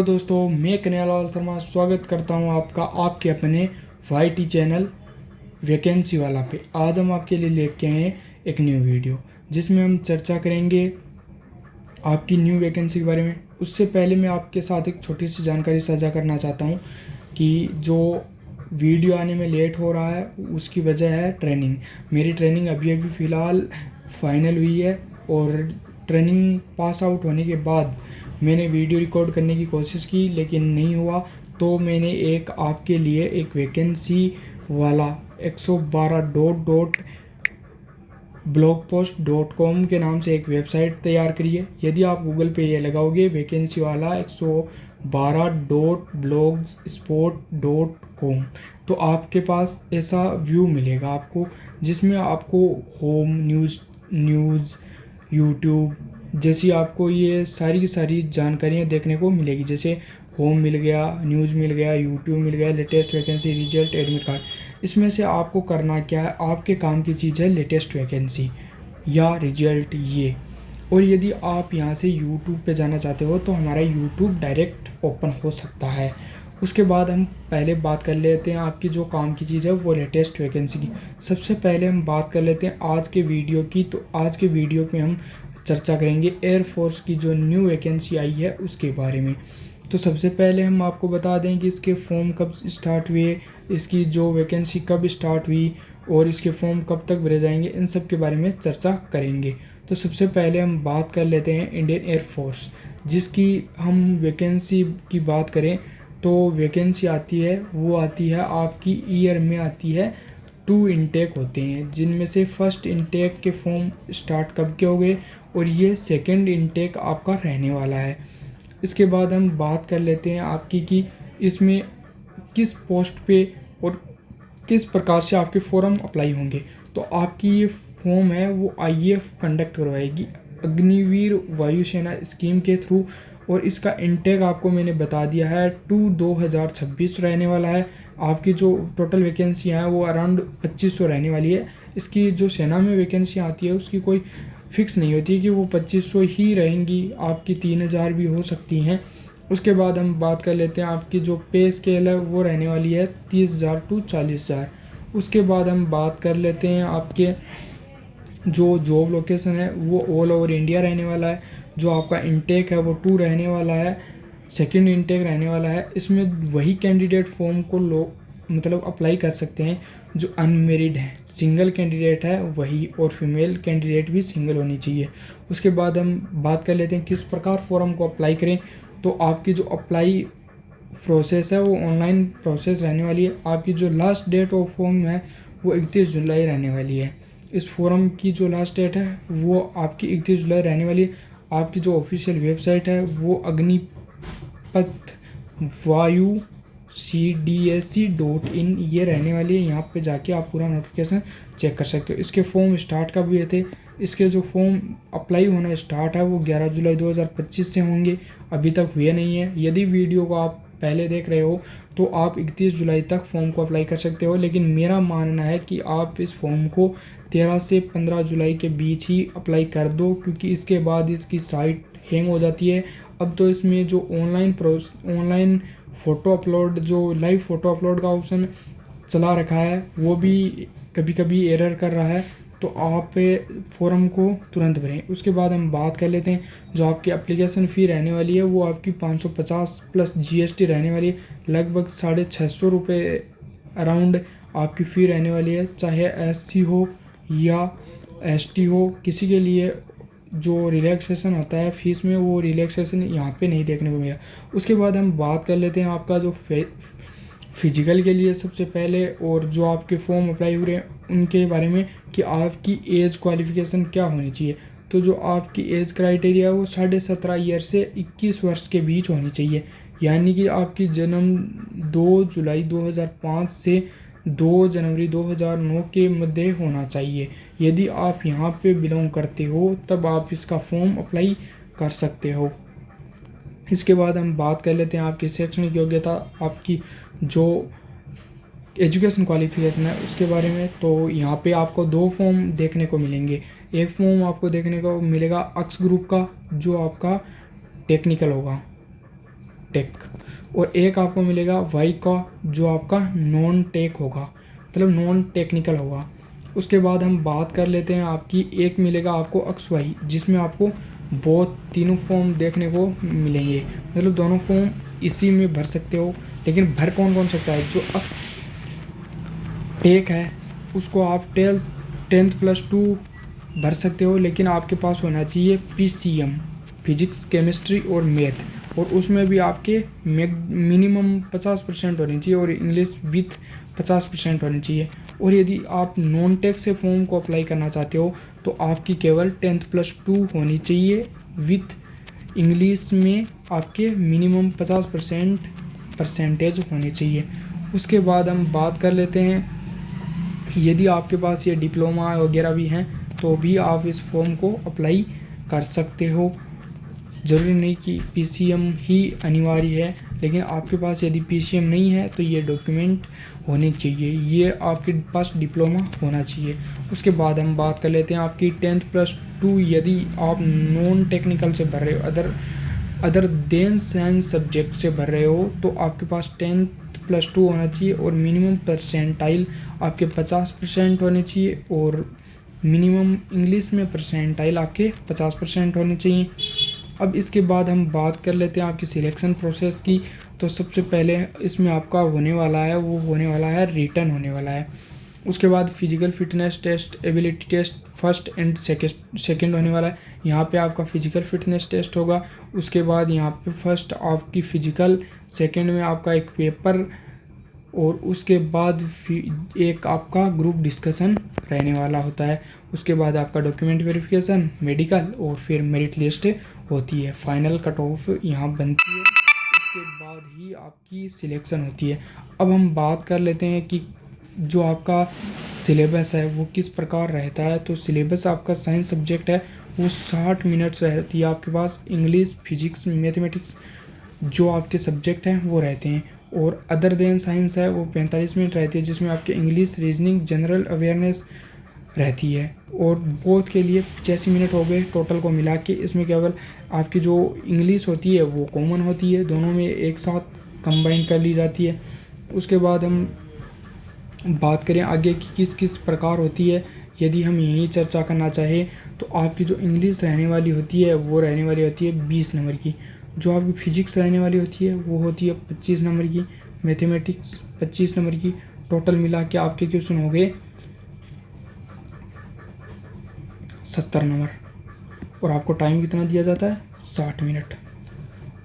तो दोस्तों, मैं कन्हैयालाल शर्मा स्वागत करता हूं आपका आपके अपने YT चैनल वैकेंसी वाला पे। आज हम आपके लिए लेके आए हैं एक न्यू वीडियो जिसमें हम चर्चा करेंगे आपकी न्यू वैकेंसी के बारे में। उससे पहले मैं आपके साथ एक छोटी सी जानकारी साझा करना चाहता हूं कि जो वीडियो आने में लेट हो रहा है उसकी वजह है ट्रेनिंग। मेरी ट्रेनिंग अभी अभी फ़िलहाल फाइनल हुई है और ट्रेनिंग पास आउट होने के बाद मैंने वीडियो रिकॉर्ड करने की कोशिश की लेकिन नहीं हुआ। तो मैंने एक आपके लिए एक वैकेंसी वाला 112.blogpost.com के नाम से एक वेबसाइट तैयार करी है। यदि आप गूगल पे ये लगाओगे वैकेंसी वाला 112.blogspot.com तो आपके पास ऐसा व्यू मिलेगा आपको, जिसमें आपको होम न्यूज़ यूट्यूब जैसी आपको ये सारी की सारी जानकारियाँ देखने को मिलेगी। जैसे होम मिल गया, न्यूज़ मिल गया, यूट्यूब मिल गया, latest vacancy, result, admit card. इसमें से आपको करना क्या है, आपके काम की चीज़ है लेटेस्ट वैकेंसी या रिजल्ट ये। और यदि आप यहाँ से यूट्यूब पे जाना चाहते हो तो हमारा यूट्यूब डायरेक्ट ओपन हो सकता है। उसके बाद हम पहले बात कर लेते हैं आपकी जो काम की चीज़ है वो लेटेस्ट वैकेंसी की। सबसे पहले हम बात कर लेते हैं आज के वीडियो की। तो आज के वीडियो में हम चर्चा करेंगे एयरफोर्स की जो न्यू वैकेंसी आई है उसके बारे में। तो सबसे पहले हम आपको बता दें कि इसके फॉर्म कब स्टार्ट हुए, इसकी जो वैकेंसी कब स्टार्ट हुई और इसके फॉर्म कब तक भरे जाएंगे, इन सब के बारे में चर्चा करेंगे। तो सबसे पहले हम बात कर लेते हैं इंडियन एयरफोर्स, जिसकी हम वैकेंसी की बात करें तो वैकेंसी आती है वो आती है आपकी ईयर में आती है 2 इनटेक होते हैं, जिनमें से फर्स्ट इनटेक के फॉर्म स्टार्ट कब के हो गए और ये सेकंड इनटेक आपका रहने वाला है। इसके बाद हम बात कर लेते हैं आपकी कि इसमें किस पोस्ट पे और किस प्रकार से आपके फॉर्म अप्लाई होंगे। तो आपकी ये फॉर्म है वो IAF कंडक्ट करवाएगी, अग्निवीर वायुसेना स्कीम के थ्रू। और इसका इनटेक आपको मैंने बता दिया है 2026 रहने वाला है। आपकी जो टोटल वैकेंसियाँ हैं वो अराउंड 2500 रहने वाली है। इसकी जो सेना में वैकेंसियाँ आती है उसकी कोई फिक्स नहीं होती है कि वो 2500 ही रहेंगी, आपकी 3000 भी हो सकती हैं। उसके बाद हम बात कर लेते हैं आपकी जो पे स्केल है वो रहने वाली है 30,000 to 40,000। उसके बाद हम बात कर लेते हैं आपके जो जॉब लोकेशन है वो ऑल ओवर इंडिया रहने वाला है। जो आपका इनटेक है वो 2 रहने वाला है, सेकंड इनटेक रहने वाला है। इसमें वही कैंडिडेट फॉर्म को मतलब अप्लाई कर सकते हैं जो अनमेरिड है, सिंगल कैंडिडेट है वही, और फीमेल कैंडिडेट भी सिंगल होनी चाहिए। उसके बाद हम बात कर लेते हैं किस प्रकार फॉर्म को अप्लाई करें। तो आपकी जो अप्लाई प्रोसेस है वो ऑनलाइन प्रोसेस रहने वाली है। आपकी जो लास्ट डेट ऑफ फॉर्म है वो 31 जुलाई रहने वाली है। इस फॉर्म की जो लास्ट डेट है वो आपकी 31 जुलाई रहने वाली है। आपकी जो ऑफिशियल वेबसाइट है वो अग्निपथ वायु CDSC.in ये रहने वाली है। यहाँ पे जाके आप पूरा नोटिफिकेशन चेक कर सकते हो। इसके फॉर्म स्टार्ट कब हुए थे, इसके जो फॉर्म अप्लाई होना स्टार्ट है वो 11 जुलाई 2025 से होंगे, अभी तक हुए नहीं है। यदि वीडियो को आप पहले देख रहे हो तो आप 31 जुलाई तक फॉर्म को अप्लाई कर सकते हो, लेकिन मेरा मानना है कि आप इस फॉर्म को 13 से 15 जुलाई के बीच ही अप्लाई कर दो, क्योंकि इसके बाद इसकी साइट हैंग हो जाती है। अब तो इसमें जो ऑनलाइन फ़ोटो अपलोड, जो लाइव फ़ोटो अपलोड का ऑप्शन चला रखा है वो भी कभी कभी एरर कर रहा है। तो आप फॉर्म को तुरंत भरें। उसके बाद हम बात कर लेते हैं जो आपकी एप्लीकेशन फ़ी रहने वाली है वो आपकी 550 प्लस GST रहने वाली है, लगभग 650 रुपये अराउंड आपकी फ़ी रहने वाली है। चाहे SC हो या ST हो, किसी के लिए जो रिलैक्सेशन होता है फीस में वो रिलैक्सेशन यहाँ पे नहीं देखने को मिला। उसके बाद हम बात कर लेते हैं आपका जो फिजिकल के लिए सबसे पहले, और जो आपके फॉर्म अप्लाई हो रहे हैं उनके बारे में कि आपकी एज क्वालिफ़िकेशन क्या होनी चाहिए। तो जो आपकी एज क्राइटेरिया है वो 17.5 ईयर से 21 वर्ष के बीच होनी चाहिए, यानी कि आपकी जन्म 2 जुलाई 2005 से 2 जनवरी 2009 के मध्य होना चाहिए। यदि आप यहाँ पे बिलोंग करते हो तब आप इसका फॉर्म अप्लाई कर सकते हो। इसके बाद हम बात कर लेते हैं आपकी शैक्षणिक योग्यता, आपकी जो एजुकेशन क्वालिफिकेशन है उसके बारे में। तो यहाँ पे आपको 2 फॉर्म देखने को मिलेंगे। एक फॉर्म आपको देखने को मिलेगा अक्स ग्रुप का जो आपका टेक्निकल होगा, टेक, और एक आपको मिलेगा वाई का जो आपका नॉन टेक होगा, मतलब नॉन टेक्निकल होगा। उसके बाद हम बात कर लेते हैं आपकी, एक मिलेगा आपको एक्स वाई, जिसमें आपको बहुत तीनों फॉर्म देखने को मिलेंगे, मतलब दोनों फॉर्म इसी में भर सकते हो। लेकिन भर कौन कौन सकता है? जो एक्स टेक है उसको आप 10th+2 भर सकते हो, लेकिन आपके पास होना चाहिए PCM, फिजिक्स केमिस्ट्री और मैथ, और उसमें भी आपके मिनिमम 50% होनी चाहिए और इंग्लिश विथ 50% होनी चाहिए। और यदि आप नॉन टेक से फॉर्म को अप्लाई करना चाहते हो तो आपकी केवल 10th+2 होनी चाहिए विथ इंग्लिश में आपके मिनिमम 50% परसेंटेज होनी चाहिए। उसके बाद हम बात कर लेते हैं, यदि आपके पास ये डिप्लोमा वगैरह भी हैं तो भी आप इस फॉर्म को अप्लाई कर सकते हो। ज़रूरी नहीं कि PCM ही अनिवार्य है, लेकिन आपके पास यदि PCM नहीं है तो ये डॉक्यूमेंट होने चाहिए, ये आपके पास डिप्लोमा होना चाहिए। उसके बाद हम बात कर लेते हैं आपकी 10th+2, यदि आप नॉन टेक्निकल से भर रहे हो, अदर देन साइंस सब्जेक्ट से भर रहे हो, तो आपके पास 10th+2 होना चाहिए और मिनिमम परसेंटाइल आपके 50% होने चाहिए, और मिनिमम इंग्लिश में परसेंटाइल आपके 50% होने चाहिए। अब इसके बाद हम बात कर लेते हैं आपकी सिलेक्शन प्रोसेस की। तो सबसे पहले इसमें आपका होने वाला है, वो होने वाला है रिटर्न होने वाला है। उसके बाद physical fitness test, ability test first and second होने वाला है। यहाँ पे आपका फिजिकल फिटनेस टेस्ट होगा। उसके बाद यहाँ पे फर्स्ट आपकी फिजिकल, सेकंड में आपका एक पेपर, और उसके बाद एक आपका ग्रुप डिस्कशन रहने वाला होता है। उसके बाद आपका डॉक्यूमेंट वेरिफिकेशन, मेडिकल, और फिर मेरिट लिस्ट होती है। फाइनल कट ऑफ यहाँ बनती है, उसके बाद ही आपकी सिलेक्शन होती है। अब हम बात कर लेते हैं कि जो आपका सिलेबस है वो किस प्रकार रहता है। तो सिलेबस आपका साइंस सब्जेक्ट है वो 60 मिनट्स रहती है आपके पास। इंग्लिश, फिजिक्स, मैथमेटिक्स जो आपके सब्जेक्ट हैं वो रहते हैं, और अदर देन साइंस है वो 45 मिनट रहती है, जिसमें आपके इंग्लिश, रीजनिंग, जनरल अवेयरनेस रहती है। और बोथ के लिए 85 मिनट हो गए टोटल को मिला के। इसमें केवल आपकी जो इंग्लिश होती है वो कॉमन होती है, दोनों में एक साथ कंबाइन कर ली जाती है। उसके बाद हम बात करें आगे की किस किस प्रकार होती है, यदि हम यही चर्चा करना चाहें तो आपकी जो इंग्लिश रहने वाली होती है वो रहने वाली होती है 20 नंबर की। जो आपकी फिजिक्स रहने वाली होती है वो होती है 25 नंबर की। मैथमेटिक्स 25 नंबर की। टोटल मिला के आपके क्वेश्चन हो गए 70 नंबर, और आपको टाइम कितना दिया जाता है? 60 मिनट।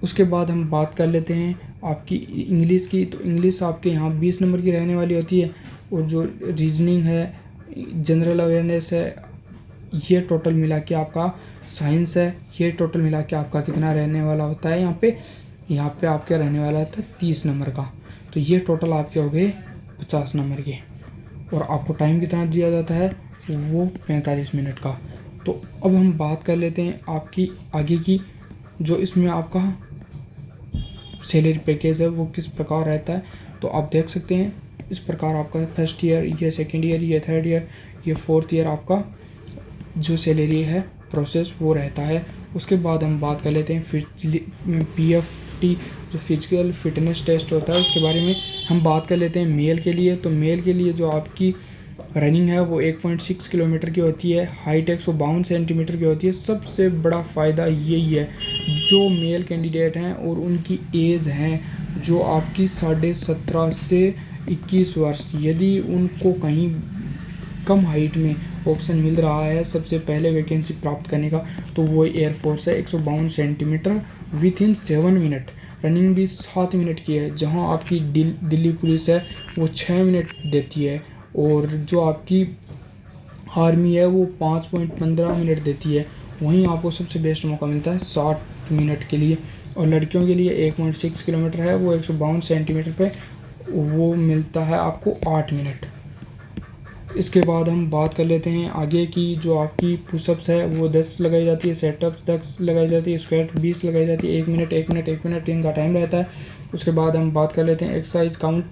उसके बाद हम बात कर लेते हैं आपकी इंग्लिश की। तो इंग्लिश आपके यहाँ 20 नंबर की रहने वाली होती है, और जो रीजनिंग है, जनरल अवेयरनेस है, ये टोटल मिला के आपका साइंस है, ये टोटल मिला के आपका कितना रहने वाला होता है? यहाँ पे आपके रहने वाला था 30 नंबर का। तो ये टोटल आपके हो गए 50 नंबर के, और आपको टाइम कितना दिया जाता है? वो 45 मिनट का। तो अब हम बात कर लेते हैं आपकी आगे की, जो इसमें आपका सैलरी पैकेज है वो किस प्रकार रहता है। तो आप देख सकते हैं इस प्रकार आपका फर्स्ट ईयर, ये सेकेंड ईयर, ये थर्ड ईयर, ये फोर्थ ईयर आपका जो सैलरी है प्रोसेस वो रहता है। उसके बाद हम बात कर लेते हैं PFT जो फिजिकल फिटनेस टेस्ट होता है उसके बारे में हम बात कर लेते हैं। मेल के लिए, तो मेल के लिए जो आपकी रनिंग है वो 1.6 किलोमीटर की होती है, हाइट 152 सेंटीमीटर की होती है। सबसे बड़ा फ़ायदा यही है, जो मेल कैंडिडेट हैं और उनकी एज हैं जो आपकी 17.5 से 21 वर्ष, यदि उनको कहीं कम हाइट में ऑप्शन मिल रहा है सबसे पहले वैकेंसी प्राप्त करने का, तो वो एयरफोर्स है। 152 centimetre with in 7 minute, running भी 7 मिनट की है। जहां आपकी दिल्ली पुलिस है वो 6 मिनट देती है, और जो आपकी आर्मी है वो 5.15 मिनट देती है। वहीं आपको सबसे बेस्ट मौका मिलता है 60 मिनट के लिए। और लड़कियों के लिए 1.6 किलोमीटर है, वो 152 सेंटीमीटर पे, वो मिलता है आपको 8 मिनट। इसके बाद हम बात कर लेते हैं आगे की, जो आपकी पुशअप्स है वो 10 लगाई जाती है, सेटअप्स 10 लगाई जाती है, स्क्वाट 20 लगाई जाती है। 1 मिनट 1 मिनट 1 मिनट इनका टाइम रहता है। उसके बाद हम बात कर लेते हैं एक्सरसाइज काउंट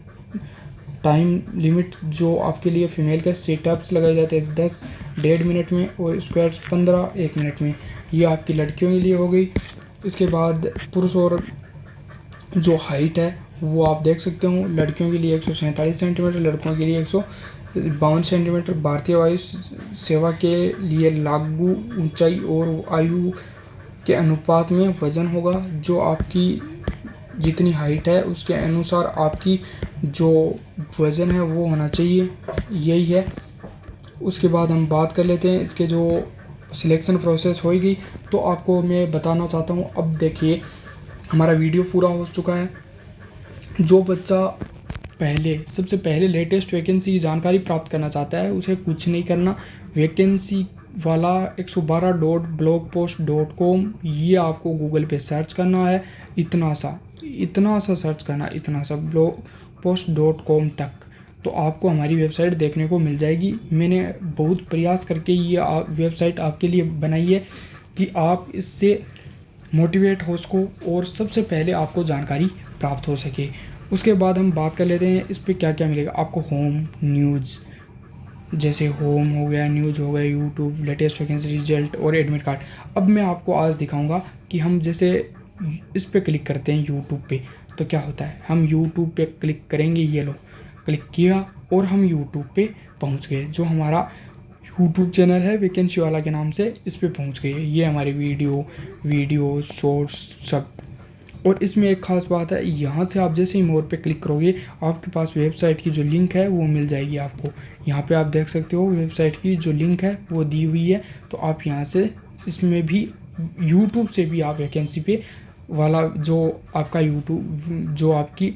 टाइम लिमिट, जो आपके लिए फीमेल के सेटअप्स लगाए जाते हैं 10 1.5 मिनट में, और स्क्वाट्स 15 1 मिनट में। ये आपकी लड़कियों के लिए हो गई। इसके बाद पुरुष और जो हाइट है वो आप देख सकते हो, लड़कियों के लिए 147 सेंटीमीटर, लड़कों के लिए 152 सेंटीमीटर। भारतीय वायु सेवा के लिए लागू ऊंचाई और आयु के अनुपात में वजन होगा। जो आपकी जितनी हाइट है उसके अनुसार आपकी जो वज़न है वो होना चाहिए, यही है। उसके बाद हम बात कर लेते हैं इसके जो सिलेक्शन प्रोसेस होगी। तो आपको मैं बताना चाहता हूँ, अब देखिए हमारा वीडियो पूरा हो चुका है। जो बच्चा सबसे पहले लेटेस्ट वैकेंसी की जानकारी प्राप्त करना चाहता है उसे कुछ नहीं करना, वैकेंसी वाला 112.blogpost.com ये आपको गूगल पे सर्च करना है। इतना सा सर्च करना, इतना सा blogpost.com तक, तो आपको हमारी वेबसाइट देखने को मिल जाएगी। मैंने बहुत प्रयास करके ये वेबसाइट आपके लिए बनाई है कि आप इससे मोटिवेट हो सको और सबसे पहले आपको जानकारी प्राप्त हो सके। उसके बाद हम बात कर लेते हैं इस पर क्या क्या मिलेगा आपको। होम न्यूज़, जैसे होम हो गया, न्यूज़ हो गया, यूट्यूब, लेटेस्ट वैकेंसी रिजल्ट और एडमिट कार्ड। अब मैं आपको आज दिखाऊंगा कि हम जैसे इस पे क्लिक करते हैं यूट्यूब पे तो क्या होता है। हम यूट्यूब पे क्लिक करेंगे, ये लो क्लिक किया और हम यूट्यूब पे पहुंच गए। जो हमारा यूट्यूब चैनल है वैकेंसी वाला के नाम से, इस पे पहुंच गए। ये हमारे वीडियो शॉर्ट्स सब। और इसमें एक ख़ास बात है, यहाँ से आप जैसे ही मोर पे क्लिक करोगे आपके पास वेबसाइट की जो लिंक है वो मिल जाएगी आपको। यहाँ पे आप देख सकते हो वेबसाइट की जो लिंक है वो दी हुई है। तो आप यहाँ से इसमें भी यूट्यूब से भी आप वैकेंसी पे वाला जो आपका जो आपकी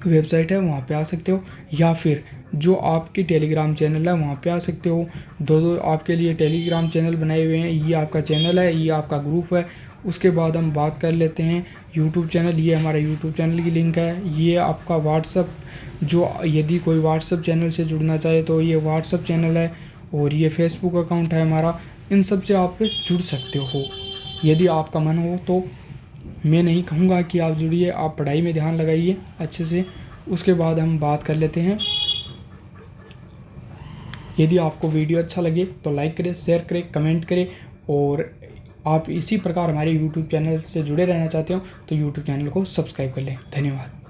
वेबसाइट है वहाँ पे आ सकते हो, या फिर जो आपकी टेलीग्राम चैनल है वहाँ पे आ सकते हो। दो आपके लिए टेलीग्राम चैनल बनाए हुए हैं, ये आपका चैनल है, ये आपका ग्रुप है। उसके बाद हम बात कर लेते हैं यूट्यूब चैनल। ये हमारा यूट्यूब चैनल की लिंक है। ये आपका व्हाट्सअप, जो यदि कोई व्हाट्सअप चैनल से जुड़ना चाहे तो ये व्हाट्सअप चैनल है। और ये फेसबुक अकाउंट है हमारा। इन सब से आप जुड़ सकते हो यदि आपका मन हो तो। मैं नहीं कहूँगा कि आप जुड़िए, आप पढ़ाई में ध्यान लगाइए अच्छे से। उसके बाद हम बात कर लेते हैं, यदि आपको वीडियो अच्छा लगे तो लाइक करें, शेयर करें, कमेंट करें। और आप इसी प्रकार हमारे यूट्यूब चैनल से जुड़े रहना चाहते हो तो यूट्यूब चैनल को सब्सक्राइब कर लें। धन्यवाद।